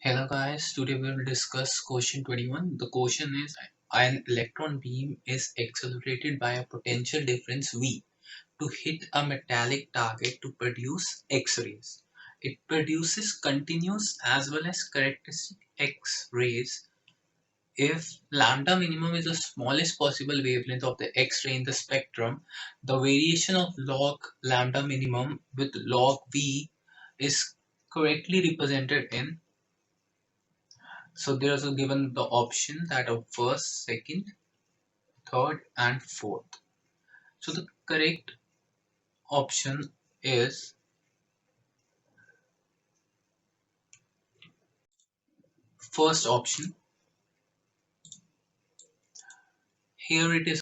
Hello guys, today we will discuss question 21. The question is, an electron beam is accelerated by a potential difference V to hit a metallic target to produce X-rays. It produces continuous as well as characteristic X-rays if lambda minimum is the smallest possible wavelength of the X-ray in the spectrum. The variation of log lambda minimum with log V is correctly represented in. So there is given the option that of first, second, third and fourth. So the correct option is first option. Here it is.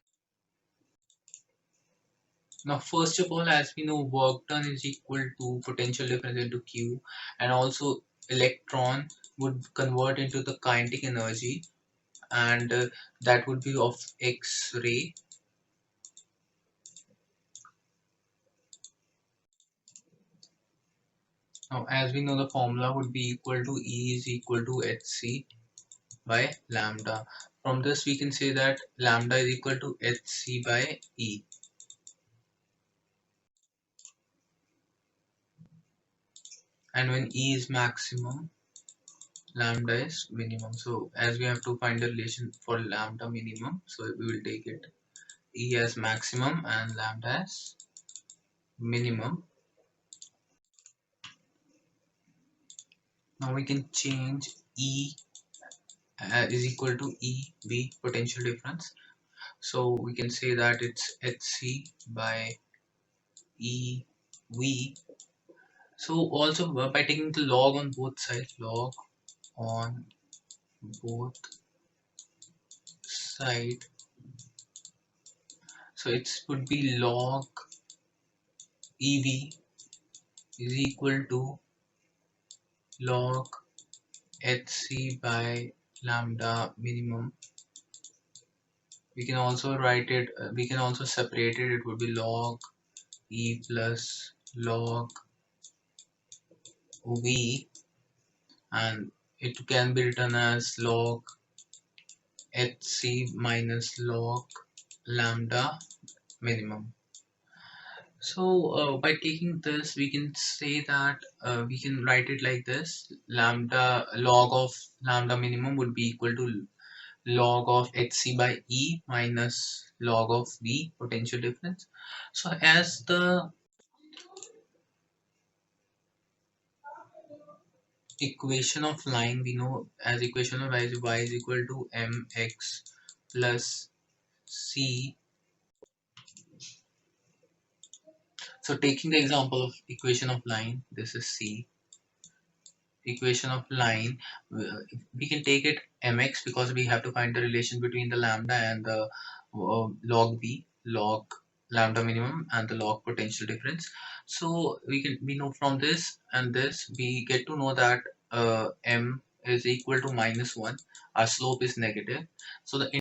Now first of all, as we know, work done is equal to potential difference into Q, and also electron would convert into the kinetic energy, and that would be of X-ray. Now as we know, the formula would be equal to E is equal to Hc by lambda. From this we can say that lambda is equal to Hc by E. And when E is maximum, lambda is minimum. So as we have to find the relation for lambda minimum, so we will take it E as maximum and lambda as minimum. Now we can change E is equal to EV, potential difference. So we can say that it's Hc by EV. So also by taking the log on both sides, log on both side, so it would be log EV is equal to log Hc by lambda minimum. We can also write it, we can also separate it, it would be log E plus log V, and it can be written as log Hc minus log lambda minimum. So by taking this, we can say that we can write it like this: lambda log of lambda minimum would be equal to log of Hc by E minus log of V, potential difference. So as the equation of line, we know as equation of y is equal to mx plus c. So taking the example of equation of line, this is c. Equation of line, we can take it mx because we have to find the relation between the lambda and the log v, log lambda minimum and the log potential difference. So we know from this and this we get to know that m is equal to -1, our slope is negative, so the